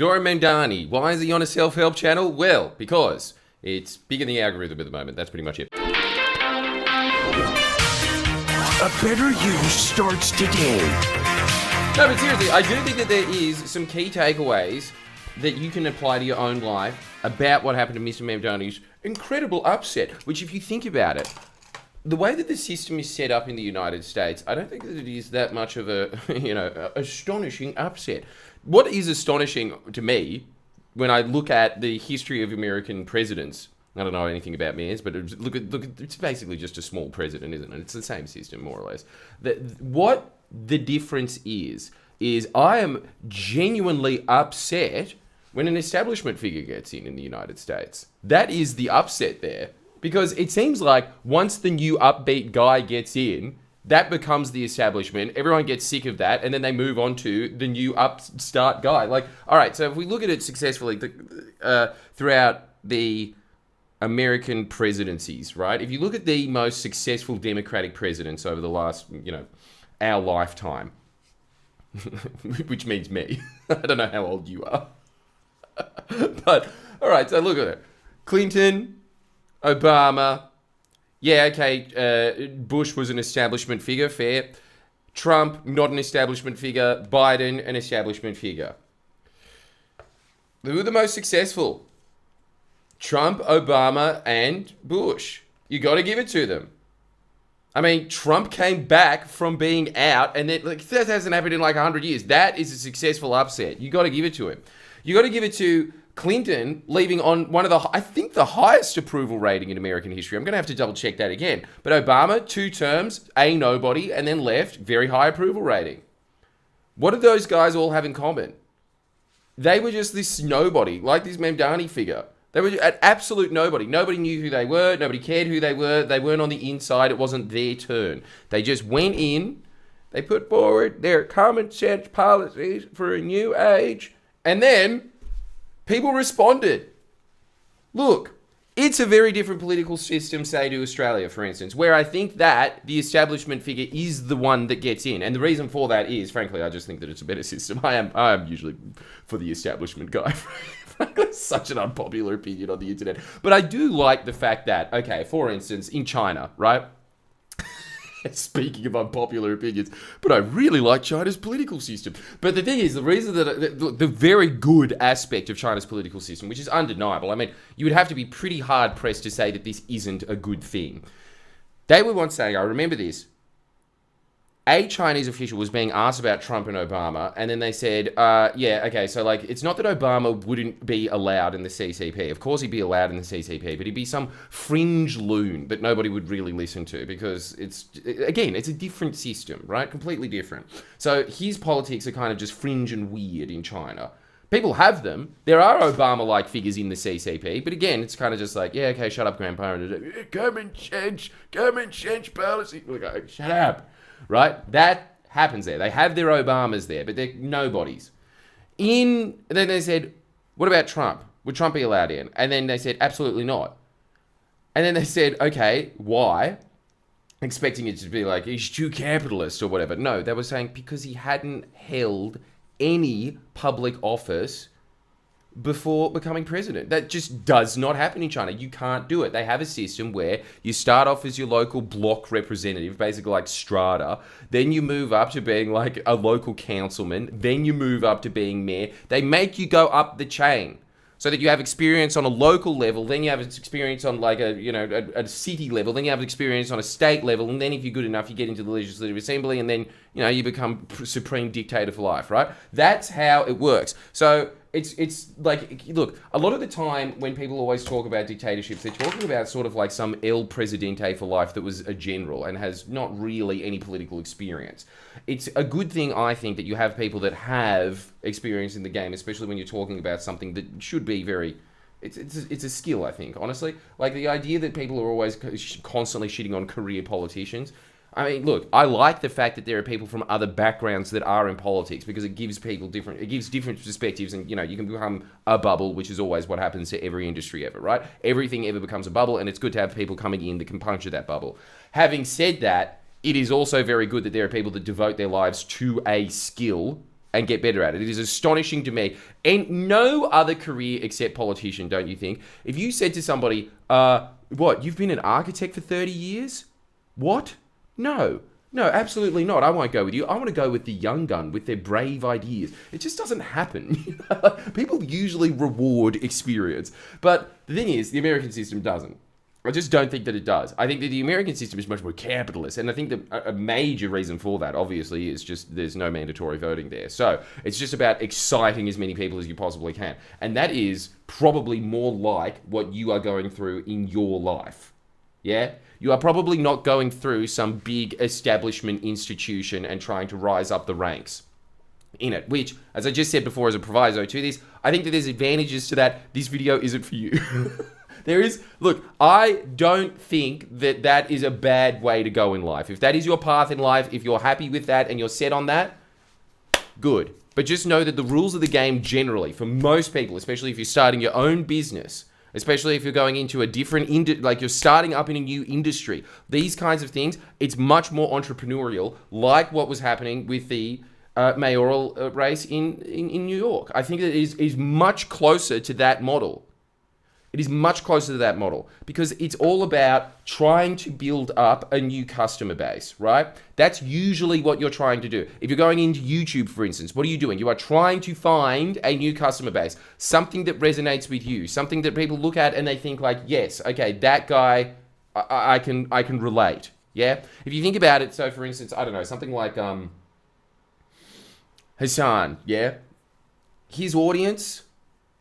Mamdani. Why is he on a self-help channel? Well, because it's big in the algorithm at the moment. That's pretty much it. A better you starts today. No, but seriously, I do think that there is some key takeaways that you can apply to your own life about what happened to Mr. Mamdani's incredible upset, which if you think about it, the way that the system is set up in the United States, I don't think that it is that much of a, astonishing upset. What is astonishing to me when I look at the history of American presidents, I don't know anything about mayors, but look at it's basically just a small president, isn't it? It's the same system, more or less. What the difference is I am genuinely upset when an establishment figure gets in the United States. That is the upset there. Because it seems like once the new upbeat guy gets in, that becomes the establishment. Everyone gets sick of that, and then they move on to the new upstart guy. Like, all right, so if we look at it successfully throughout the American presidencies, right? If you look at the most successful Democratic presidents over the last, our lifetime, which means me. I don't know how old you are. But, all right, so look at it. Clinton, Obama, Bush was an establishment figure, fair. Trump, not an establishment figure. Biden, an establishment figure. Who were the most successful? Trump, Obama, and Bush. You got to give it to them. I mean, Trump came back from being out, and that hasn't happened in like 100 years. That is a successful upset. You got to give it to him. You got to give it to Clinton, leaving on one of the highest approval rating in American history. I'm going to have to double check that again. But Obama, 2 terms, a nobody, and then left, very high approval rating. What did those guys all have in common? They were just this nobody, like this Mamdani figure. They were an absolute nobody. Nobody knew who they were. Nobody cared who they were. They weren't on the inside. It wasn't their turn. They just went in. They put forward their common sense policies for a new age. And then people responded. Look, it's a very different political system, say, to Australia, for instance, where I think that the establishment figure is the one that gets in. And the reason for that is, frankly, I just think that it's a better system. I am usually for the establishment guy. Frankly, such an unpopular opinion on the internet. But I do like the fact that, okay, for instance, in China, right? Speaking of unpopular opinions, but I really like China's political system. But the thing is, the reason that the very good aspect of China's political system, which is undeniable, I mean, you would have to be pretty hard pressed to say that this isn't a good thing. They were once saying, I remember this, a Chinese official was being asked about Trump and Obama, and then they said, so like, it's not that Obama wouldn't be allowed in the CCP. Of course he'd be allowed in the CCP, but he'd be some fringe loon that nobody would really listen to because it's a different system, right? Completely different. So his politics are kind of just fringe and weird in China. People have them. There are Obama-like figures in the CCP, but again, it's kind of just like, shut up, grandpa. Common sense policy. Like, shut up. Right? That happens there. They have their Obamas there, but they're nobodies. Then they said, what about Trump? Would Trump be allowed in? And then they said, absolutely not. And then they said, okay, why? Expecting it to be like, he's too capitalist or whatever. No, they were saying because he hadn't held any public office before becoming president. That just does not happen in China. You can't do it. They have a system where you start off as your local block representative, basically like strata. Then you move up to being like a local councilman. Then you move up to being mayor. They make you go up the chain so that you have experience on a local level. Then you have experience on like a city level. Then you have experience on a state level. And then if you're good enough, you get into the Legislative Assembly and then, you become supreme dictator for life, right? That's how it works. So it's like, look, a lot of the time when people always talk about dictatorships, they're talking about sort of like some El Presidente for life that was a general and has not really any political experience. It's a good thing, I think, that you have people that have experience in the game, especially when you're talking about something that should be very... It's a skill, I think, honestly. Like, the idea that people are always constantly shitting on career politicians... I mean, look, I like the fact that there are people from other backgrounds that are in politics because it gives people different perspectives and, you can become a bubble, which is always what happens to every industry ever, right? Everything ever becomes a bubble and it's good to have people coming in that can puncture that bubble. Having said that, it is also very good that there are people that devote their lives to a skill and get better at it. It is astonishing to me. And no other career except politician, don't you think? If you said to somebody, what, you've been an architect for 30 years? What? No, absolutely not. I won't go with you. I want to go with the young gun with their brave ideas. It just doesn't happen. People usually reward experience. But the thing is, the American system doesn't. I just don't think that it does. I think that the American system is much more capitalist. And I think that a major reason for that, obviously, is just there's no mandatory voting there. So it's just about exciting as many people as you possibly can. And that is probably more like what you are going through in your life. Yeah? You are probably not going through some big establishment institution and trying to rise up the ranks in it, which, as I just said before as a proviso to this, I think that there's advantages to that. This video isn't for you. Look, I don't think that that is a bad way to go in life. If that is your path in life, if you're happy with that and you're set on that, good. But just know that the rules of the game generally, for most people, especially if you're starting your own business, especially if you're going into a different, like you're starting up in a new industry, these kinds of things, it's much more entrepreneurial, like what was happening with the mayoral race in New York. I think it is much closer to that model. It is much closer to that model because it's all about trying to build up a new customer base, right? That's usually what you're trying to do. If you're going into YouTube, for instance, what are you doing? You are trying to find a new customer base, something that resonates with you, something that people look at and they think like, yes, okay, that guy, I can relate, yeah? If you think about it, so for instance, I don't know, something like Hassan, yeah? His audience,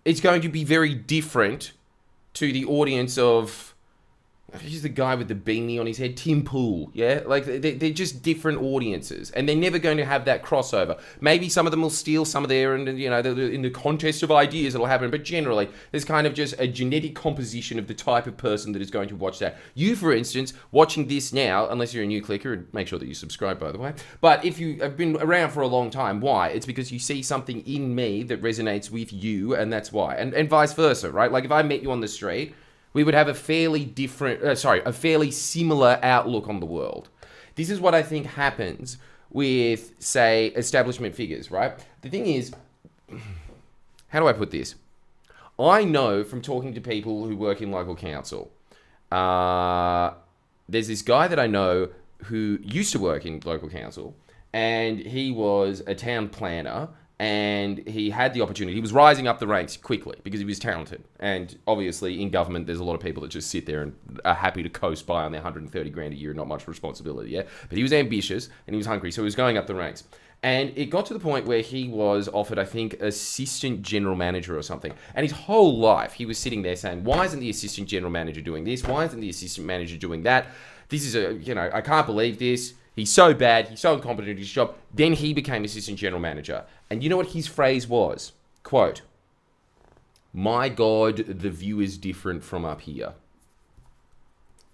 it's going to be very different to the audience of, he's the guy with the beanie on his head, Tim Pool, yeah? Like, they're just different audiences, and they're never going to have that crossover. Maybe some of them will steal some of their, and you know, in the contest of ideas it'll happen, but generally, there's kind of just a genetic composition of the type of person that is going to watch that. You, for instance, watching this now, unless you're a new clicker, and make sure that you subscribe, by the way, but if you have been around for a long time, why? It's because you see something in me that resonates with you, and that's why. And vice versa, right? Like, if I met you on the street, we would have a fairly similar outlook on the world. This is what I think happens with, say, establishment figures, right? The thing is, how do I put this? I know from talking to people who work in local council, there's this guy that I know who used to work in local council, and he was a town planner, and he had the opportunity. He was rising up the ranks quickly because he was talented. And obviously in government, there's a lot of people that just sit there and are happy to coast by on their 130 grand a year, not much responsibility, yeah? But he was ambitious and he was hungry, so he was going up the ranks. And it got to the point where he was offered, I think, assistant general manager or something. And his whole life, he was sitting there saying, why isn't the assistant general manager doing this? Why isn't the assistant manager doing that? This is I can't believe this. He's so bad. He's so incompetent at his job. Then he became assistant general manager. And you know what his phrase was? Quote, "My God, the view is different from up here."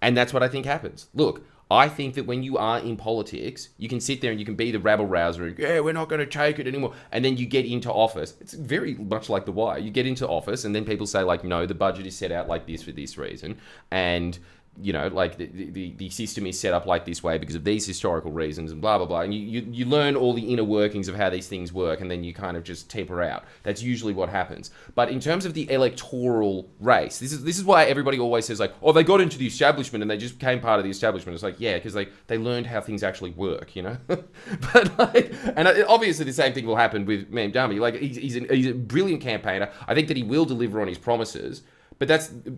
And that's what I think happens. Look, I think that when you are in politics, you can sit there and you can be the rabble-rouser and, yeah, we're not going to take it anymore. And then you get into office. It's very much like The Wire. You get into office and then people say, like, no, the budget is set out like this for this reason. And you know, like the system is set up like this way because of these historical reasons and blah, blah, blah. And you learn all the inner workings of how these things work and then you kind of just taper out. That's usually what happens. But in terms of the electoral race, this is why everybody always says like, oh, they got into the establishment and they just became part of the establishment. It's like, yeah, because they learned how things actually work, you know? But like, and obviously the same thing will happen with Mamdani. Like he's a brilliant campaigner. I think that he will deliver on his promises. But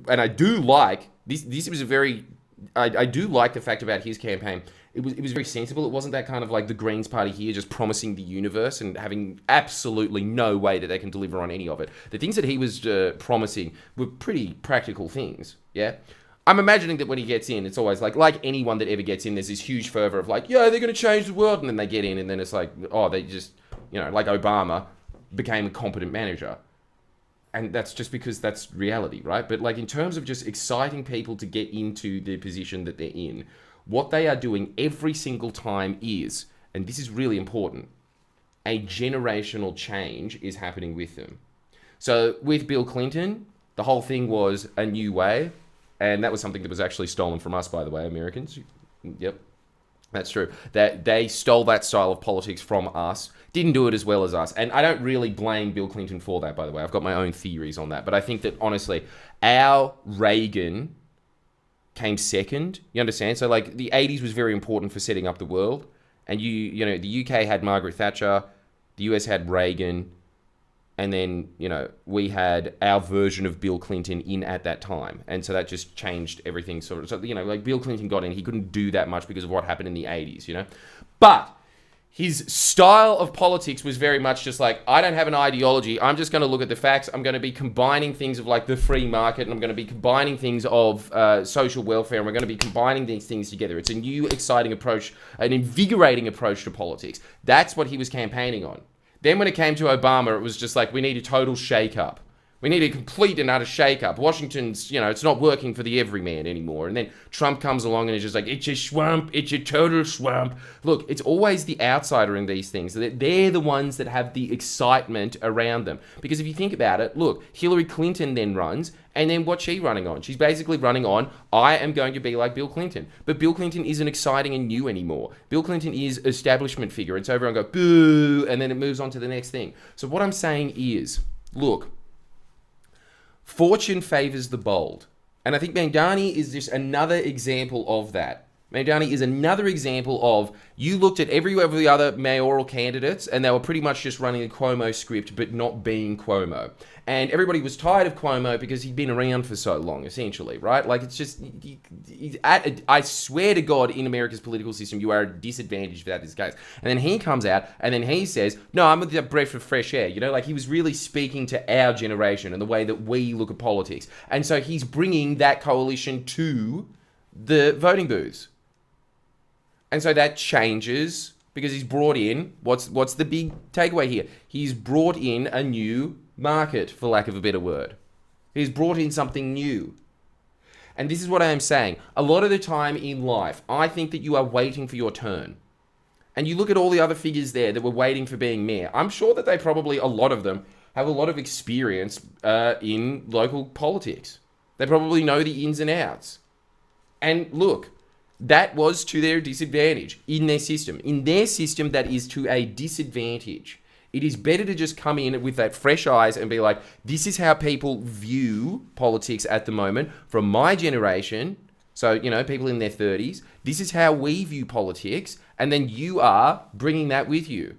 and I do like, this was a very, I do like the fact about his campaign. It was very sensible. It wasn't that kind of like the Greens party here just promising the universe and having absolutely no way that they can deliver on any of it. The things that he was promising were pretty practical things, yeah? I'm imagining that when he gets in, it's always like anyone that ever gets in, there's this huge fervor of like, yeah, they're going to change the world. And then they get in and then it's like, oh, they just, like Obama became a competent manager. And that's just because that's reality, right? But like in terms of just exciting people to get into the position that they're in, what they are doing every single time is, and this is really important, a generational change is happening with them. So with Bill Clinton, the whole thing was a new way. And that was something that was actually stolen from us, by the way, Americans. Yep. That's true. That they stole that style of politics from us, didn't do it as well as us. And I don't really blame Bill Clinton for that, by the way. I've got my own theories on that. But I think that, honestly, our Reagan came second. You understand? So, like, the 80s was very important for setting up the world. And, you know, the UK had Margaret Thatcher, the US had Reagan, and then, you know, we had our version of Bill Clinton in at that time. And so that just changed everything sort of. So, you know, like Bill Clinton got in, he couldn't do that much because of what happened in the 80s, you know. But his style of politics was very much just like, I don't have an ideology. I'm just going to look at the facts. I'm going to be combining things of like the free market, and I'm going to be combining things of social welfare, and we're going to be combining these things together. It's a new, exciting approach, an invigorating approach to politics. That's what he was campaigning on. Then when it came to Obama, it was just like, we need a total shake-up. We need a complete and utter shake-up. Washington's, you know, it's not working for the everyman anymore. And then Trump comes along and is just like, it's a swamp, it's a total swamp. Look, it's always the outsider in these things. They're the ones that have the excitement around them. Because if you think about it, look, Hillary Clinton then runs, and then what's she running on? She's basically running on, I am going to be like Bill Clinton. But Bill Clinton isn't exciting and new anymore. Bill Clinton is establishment figure. And so everyone go, boo, and then it moves on to the next thing. So what I'm saying is, look, fortune favors the bold. And I think Mamdani is just another example of that. Mamdani is another example of, you looked at every of the other mayoral candidates and they were pretty much just running a Cuomo script but not being Cuomo. And everybody was tired of Cuomo because he'd been around for so long, essentially, right? Like, it's just, I swear to God, in America's political system, you are at a disadvantage if that is the case. And then he comes out and then he says, no, I'm with a breath of fresh air. You know, like, he was really speaking to our generation and the way that we look at politics. And so he's bringing that coalition to the voting booths. And so that changes because he's brought in, what's the big takeaway here? He's brought in a new market, for lack of a better word. He's brought in something new. And this is what I am saying. A lot of the time in life, I think that you are waiting for your turn. And you look at all the other figures there that were waiting for being mayor. I'm sure that they probably, a lot of them, have a lot of experience in local politics. They probably know the ins and outs. And look, that was to their disadvantage in their system. In their system, that is to a disadvantage. It is better to just come in with that fresh eyes and be like, this is how people view politics at the moment from my generation. So, you know, people in their 30s, this is how we view politics. And then you are bringing that with you.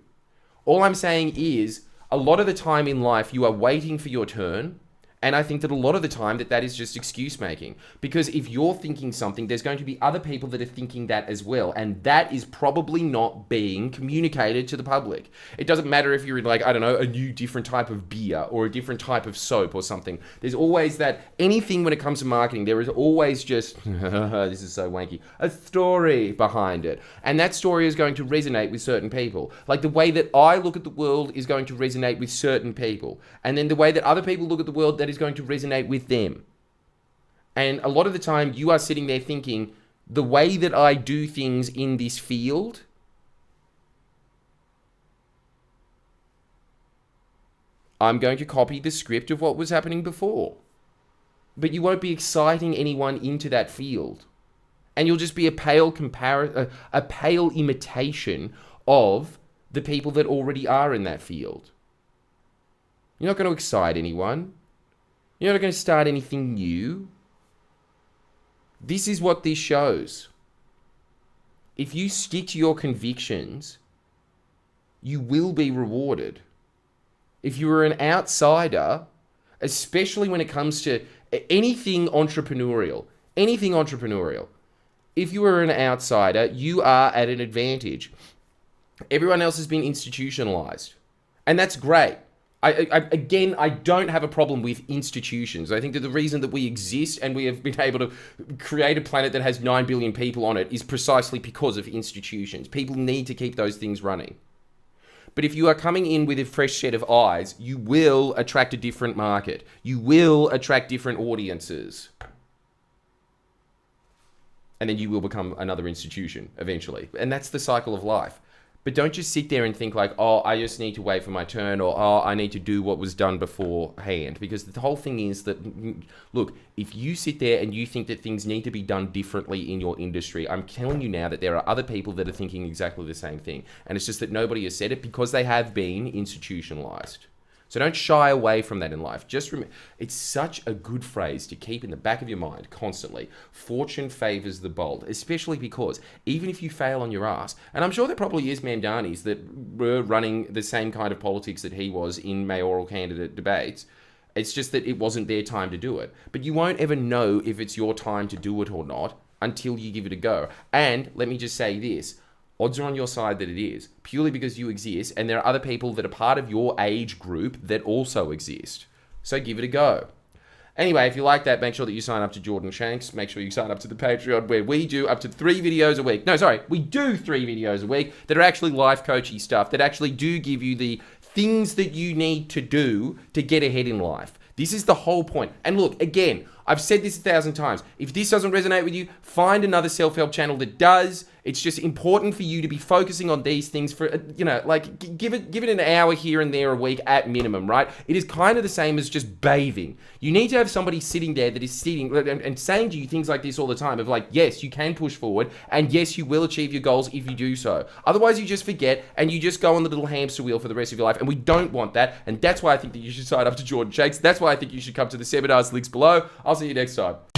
All I'm saying is, a lot of the time in life, you are waiting for your turn. And I think that a lot of the time that is just excuse making. Because if you're thinking something, there's going to be other people that are thinking that as well. And that is probably not being communicated to the public. It doesn't matter if you're in, like, I don't know, a new different type of beer or a different type of soap or something. There's always that, anything when it comes to marketing, there is always just, this is so wanky, a story behind it. And that story is going to resonate with certain people. Like, the way that I look at the world is going to resonate with certain people. And then the way that other people look at the world, that is going to resonate with them. And a lot of the time you are sitting there thinking, the way that I do things in this field, I'm going to copy the script of what was happening before. But you won't be exciting anyone into that field. And you'll just be a pale imitation of the people that already are in that field. You're not going to excite anyone. You're not going to start anything new. This is what this shows. If you stick to your convictions, you will be rewarded. If you are an outsider, especially when it comes to anything entrepreneurial, if you are an outsider, you are at an advantage. Everyone else has been institutionalized. And that's great. I don't have a problem with institutions. I think that the reason that we exist and we have been able to create a planet that has 9 billion people on it is precisely because of institutions. People need to keep those things running. But if you are coming in with a fresh set of eyes, you will attract a different market. You will attract different audiences. And then you will become another institution eventually. And that's the cycle of life. But don't just sit there and think like, oh, I just need to wait for my turn, or oh, I need to do what was done beforehand. Because the whole thing is that, look, if you sit there and you think that things need to be done differently in your industry, I'm telling you now that there are other people that are thinking exactly the same thing. And it's just that nobody has said it because they have been institutionalized. So don't shy away from that in life. Just remember, it's such a good phrase to keep in the back of your mind constantly. Fortune favors the bold, especially because even if you fail on your ass, and I'm sure there probably is Mamdanis that were running the same kind of politics that he was in mayoral candidate debates. It's just that it wasn't their time to do it. But you won't ever know if it's your time to do it or not until you give it a go. And let me just say this. Odds are on your side that it is, purely because you exist, and there are other people that are part of your age group that also exist. So give it a go. Anyway, if you like that, make sure that you sign up to Jordan Shanks. Make sure you sign up to the Patreon, where we do up to 3 videos a week. No, sorry, we do 3 videos a week that are actually life coachy stuff, that actually do give you the things that you need to do to get ahead in life. This is the whole point. And look, again, I've said this 1,000 times. If this doesn't resonate with you, find another self-help channel that does. It's just important for you to be focusing on these things for, like, give it an hour here and there a week at minimum, right? It is kind of the same as just bathing. You need to have somebody sitting there that is sitting and saying to you things like this all the time of like, yes, you can push forward, and yes, you will achieve your goals if you do so. Otherwise, you just forget and you just go on the little hamster wheel for the rest of your life, and we don't want that, and that's why I think that you should sign up to Jordan Shanks. That's why I think you should come to the seminars links below. I'll see you next time.